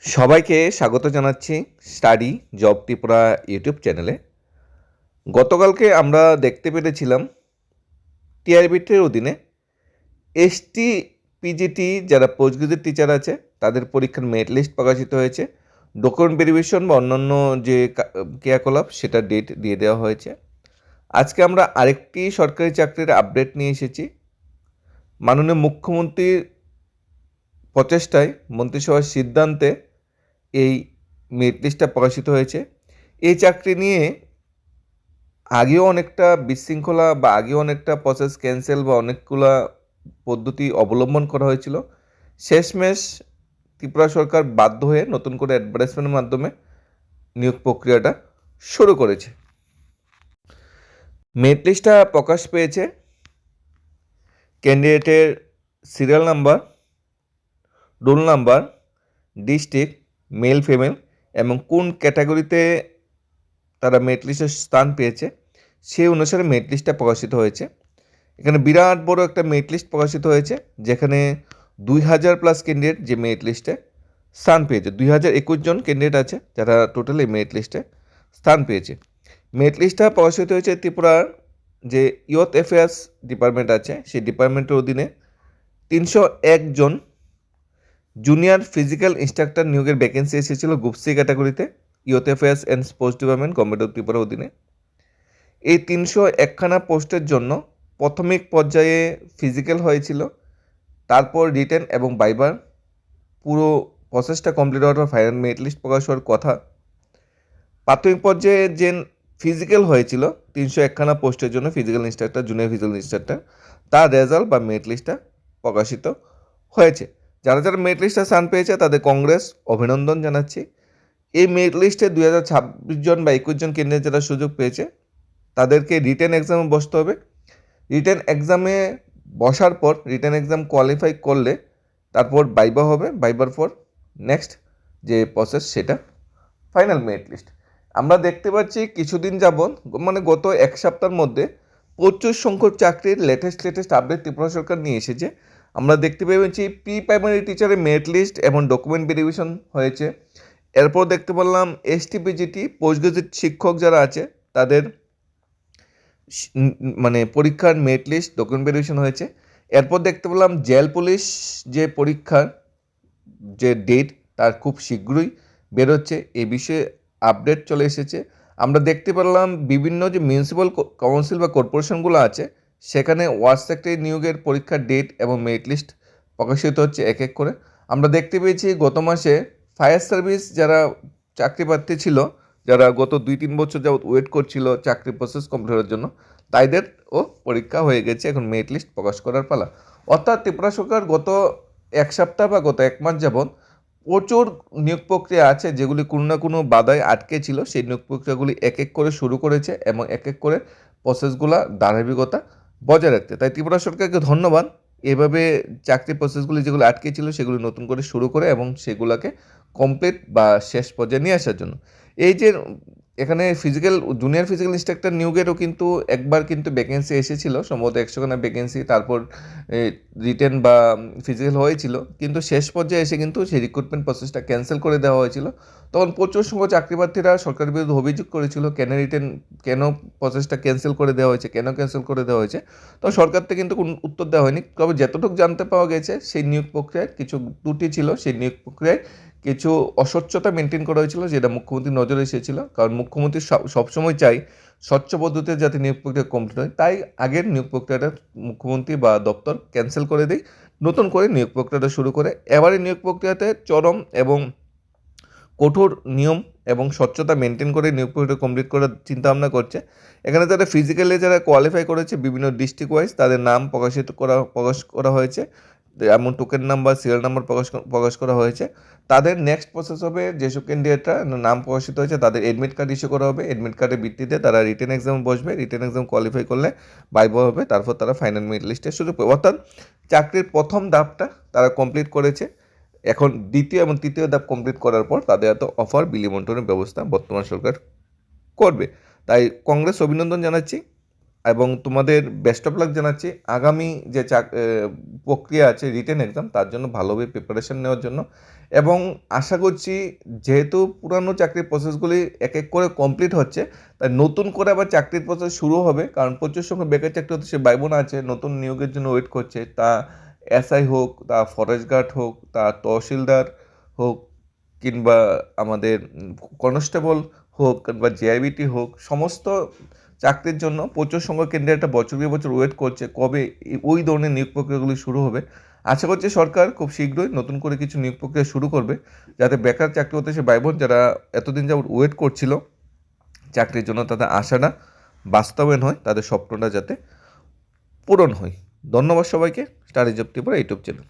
সবাইকে স্বাগত জানাচ্ছি স্টাডি জব ত্রিপুরা ইউটিউব চ্যানেলে। গতকালকে আমরা দেখতে পেরেছিলাম টিআরবিটির অধীনে এসটি পিজিটি যারা পোস্ট গ্রাজুয়েট টিচার আছে তাদের পরীক্ষার মেরিট লিস্ট প্রকাশিত হয়েছে। ডকুমেন্ট ভেরিফিকেশন বা অন্যান্য যে ক্রিয়াকলাপ সেটা ডেট দিয়ে দেওয়া হয়েছে। আজকে আমরা আরেকটি সরকারি চাকরির আপডেট নিয়ে এসেছি। মাননীয় মুখ্যমন্ত্রীর প্রচেষ্টায় মন্ত্রিসভার সিদ্ধান্তে এই মেরিট লিস্টটা প্রকাশিত হয়েছে। এই চাকরি নিয়ে আগেও অনেকটা বিশৃঙ্খলা বা আগেও অনেকটা প্রসেস ক্যান্সেল বা অনেকগুলা পদ্ধতি অবলম্বন করা হয়েছিল। শেষমেশ ত্রিপুরা সরকার বাধ্য হয়ে নতুন করে অ্যাডভার্টাইজমেন্টের মাধ্যমে নিয়োগ প্রক্রিয়াটা শুরু করেছে। মেরিট লিস্টটা প্রকাশ পেয়েছে। ক্যান্ডিডেটের serial number, roll number, district, male female এবং কোন ক্যাটাগরিতে তারা মেরিট লিস্টে স্থান পেয়েছে সেই অনুসারে মেরিট লিস্টটা প্রকাশিত হয়েছে। এখানে বিরাট বড় একটা মেরিট লিস্ট প্রকাশিত হয়েছে, যেখানে 2000+ ক্যান্ডিডেট যে মেরিট লিস্টে স্থান পেয়েছে। 2021 জন ক্যান্ডিডেট আছে যারা টোটাল এই মেরিট লিস্টে স্থান পেয়েছে। মেরিট লিস্টটা প্রকাশিত হয়েছে ত্রিপুরার যে ইয়ুথ অ্যাফেয়ার্স ডিপার্টমেন্ট আছে সেই ডিপার্টমেন্টের অধীনে 301 জন জুনিয়র ফিজিক্যাল ইনস্ট্রাক্টর নিয়োগের ভ্যাকেন্সি এসেছিল গ্রুপ সি ক্যাটাগরিতে youth affairs and sports department government of ত্রিপুরার অধীনে। এই 301খানা পোস্টের জন্য প্রাথমিক পর্যায়ে ফিজিক্যাল হয়েছিল, তারপর রিটেন এবং ভাইবার পুরো প্রসেসটা কমপ্লিট হওয়ার পর ফাইনাল মেরিট লিস্ট প্রকাশ হওয়ার কথা। প্রাথমিক পর্যায়ে যে ফিজিক্যাল হয়েছিল 301খানা পোস্টের জন্য physical instructor, junior physical instructor, তার রেজাল্ট বা মেরিট লিস্টটা প্রকাশিত হয়েছে। যারা যারা মেরিট লিস্টে স্থান পেয়েছে তাদের কংগ্রেস অভিনন্দন জানাচ্ছি। এই মেরিট লিস্টে 2026 জন বা 21 জন ক্যান্ডিডেট যারা সুযোগ পেয়েছে তাদেরকে রিটেন এক্সামে বসতে হবে। রিটেন এক্সামে বসার পর রিটেন এক্সাম কোয়ালিফাই করলে তারপর ভাইবা হবে, ভাইবার পর নেক্সট যে প্রসেস সেটা ফাইনাল মেরিট লিস্ট। আমরা দেখতে পাচ্ছি কিছুদিন যাবৎ মানে গত এক সপ্তাহের মধ্যে প্রচুর সংখ্যক চাকরির লেটেস্ট আপডেট ত্রিপুরা সরকার নিয়ে এসেছে। আমরা দেখতে পেয়েছি প্রি প্রাইমারি টিচারের মেরিট লিস্ট এবং ডকুমেন্ট ভেরিফিকেশন হয়েছে। এরপর দেখতে পেলাম এসটিপিজিটি পোস্ট গ্রাজুয়েট শিক্ষক যারা আছে তাদের মানে পরীক্ষার মেরিট লিস্ট ডকুমেন্ট ভেরিফিকেশন হয়েছে। এরপর দেখতে পেলাম জেল পুলিশ যে পরীক্ষার যে ডেট তার খুব শীঘ্রই বেরোচ্ছে, এই বিষয়ে আপডেট চলে এসেছে। আমরা দেখতে পেলাম বিভিন্ন যে মিউনিসিপ্যাল কাউন্সিল বা কর্পোরেশনগুলো আছে সেখানে ওয়ার্ড সেক্রেটারি নিয়োগের পরীক্ষার ডেট এবং মেরিট লিস্ট প্রকাশিত হচ্ছে এক এক করে। আমরা দেখতে পেয়েছি গত মাসে ফায়ার সার্ভিস যারা চাকরি প্রার্থী ছিল, যারা গত 2-3 বছর যাবৎ ওয়েট করছিল চাকরি প্রসেস কমপ্লিট হওয়ার জন্য, তাদেরও পরীক্ষা হয়ে গেছে, এখন মেরিট লিস্ট প্রকাশ করার পালা। অর্থাৎ ত্রিপুরা সরকার গত এক সপ্তাহ বা গত এক মাস যাবৎ প্রচুর নিয়োগ প্রক্রিয়া আছে যেগুলি কোনো না কোনো বাধায় আটকে ছিল, সেই নিয়োগ প্রক্রিয়াগুলি এক এক করে শুরু করেছে এবং এক এক করে প্রসেসগুলো ধারাবাহিকতা বজায় রাখতে। তাই ত্রিপুরা সরকারকে ধন্যবাদ, এভাবে চাকরি প্রসেসগুলি যেগুলো আটকে ছিল সেগুলি নতুন করে শুরু করে এবং সেগুলোকে কমপ্লিট বা শেষ পর্যায়ে নিয়ে আসার জন্য। এই যে এখানে জুনিয়র ফিজিক্যাল ইনস্ট্রাক্টর নিয়োগেরও কিন্তু একবার কিন্তু ভ্যাকেন্সি এসেছিল, সম্ভবত 100খানা ভ্যাকেন্সি, তারপর রিটেন বা ফিজিক্যাল হয়েছিল, কিন্তু শেষ পর্যায়ে এসে কিন্তু সেই রিক্রুটমেন্ট প্রসেসটা ক্যান্সেল করে দেওয়া হয়েছিল। তখন প্রচুর সংখ্যক চাকরি প্রার্থীরা সরকারের বিরুদ্ধে অভিযোগ করেছিল কেন প্রসেসটা ক্যান্সেল করে দেওয়া হয়েছে, কেন ক্যান্সেল করে দেওয়া হয়েছে। তো সরকার থেকে কিন্তু কোনো উত্তর দেওয়া হয়নি। তবে যতটুকু জানতে পাওয়া গেছে সেই নিয়োগ প্রক্রিয়ায় কিছু ত্রুটি ছিল, সেই নিয়োগ প্রক্রিয়ায় কিছু অস্বচ্ছতা মেনটেন করা হয়েছিল, যেটা মুখ্যমন্ত্রীর নজরে এসেছিল। কারণ মুখ্যমন্ত্রী সবসময় চাই স্বচ্ছ পদ্ধতিতে যাতে নিয়োগ প্রক্রিয়া কমপ্লিট হয়, তাই আগের নিয়োগ প্রক্রিয়াটা মুখ্যমন্ত্রী বা দপ্তর ক্যান্সেল করে দেয়, নতুন করে নিয়োগ প্রক্রিয়াটা শুরু করে। এবারে নিয়োগ প্রক্রিয়াতে চরম এবং কঠোর নিয়ম এবং স্বচ্ছতা মেনটেন করে নিয়োগ প্রক্রিয়া কমপ্লিট করার চিন্তাভাবনা করছে। এখানে যারা ফিজিক্যালি যারা কোয়ালিফাই করেছে বিভিন্ন ডিস্ট্রিক্ট ওয়াইজ তাদের নাম প্রকাশ করা হয়েছে, এমন টোকেন নাম্বার, সিরিয়াল নাম্বার প্রকাশ করা হয়েছে। তাদের নেক্সট প্রসেস হবে যেসব ক্যান্ডিডেটরা নাম প্রকাশিত হয়েছে তাদের এডমিট কার্ড ইস্যু করা হবে। এডমিট কার্ডের ভিত্তিতে তারা রিটেন এক্সাম বসবে, রিটেন এক্সাম কোয়ালিফাই করলে ভাইভা হবে, তারপর তারা ফাইনাল মেরিট লিস্টে সুযোগ পাবে। অর্থাৎ চাকরির প্রথম ধাপটা তারা কমপ্লিট করেছে, এখন দ্বিতীয় এবং তৃতীয় ধাপ কমপ্লিট করার পর তাদের এত অফার বিলি বন্টনের ব্যবস্থা বর্তমান সরকার করবে। তাই কংগ্রেস অভিনন্দন জানাচ্ছি। এবং তোমাদের বেস্ট অফ লাক জানাচ্ছি আগামী যে প্রক্রিয়া আছে রিটেন এক্সাম, তার জন্য ভালোভাবে প্রিপারেশন নেওয়ার জন্য। এবং আশা করছি যেহেতু পুরানো চাকরির প্রসেসগুলি এক এক করে কমপ্লিট হচ্ছে, তাই নতুন করে আবার চাকরির প্রসেস শুরু হবে, কারণ প্রচুর সংখ্যক বেকার চাকরি হতে সে ভাই বোন আছে নতুন নিয়োগের জন্য ওয়েট করছে। তা এসআই হোক, তা ফরেস্ট গার্ড হোক, তা তহসিলদার হোক, কিংবা আমাদের কনস্টেবল হোক, কিংবা জেআইবিটি হোক, সমস্ত চাকরির জন্য প্রচুর সংখ্যক ক্যান্ডিডেট বছর বছর ওয়েট করছে কবে ওই ধরনের নিয়োগ প্রক্রিয়াগুলি শুরু হবে। আশা করছি সরকার খুব শীঘ্রই নতুন করে কিছু নিয়োগ প্রক্রিয়া শুরু করবে, যাতে বেকার চাকরি হতে সে ভাই বোন যারা এতদিন যাবত ওয়েট করছিল চাকরির জন্য, তাদের আশাটা বাস্তবায়ন হয়, তাদের স্বপ্নটা যাতে পূরণ হয়। ধন্যবাদ সবাইকে। Study job tipper YouTube channel.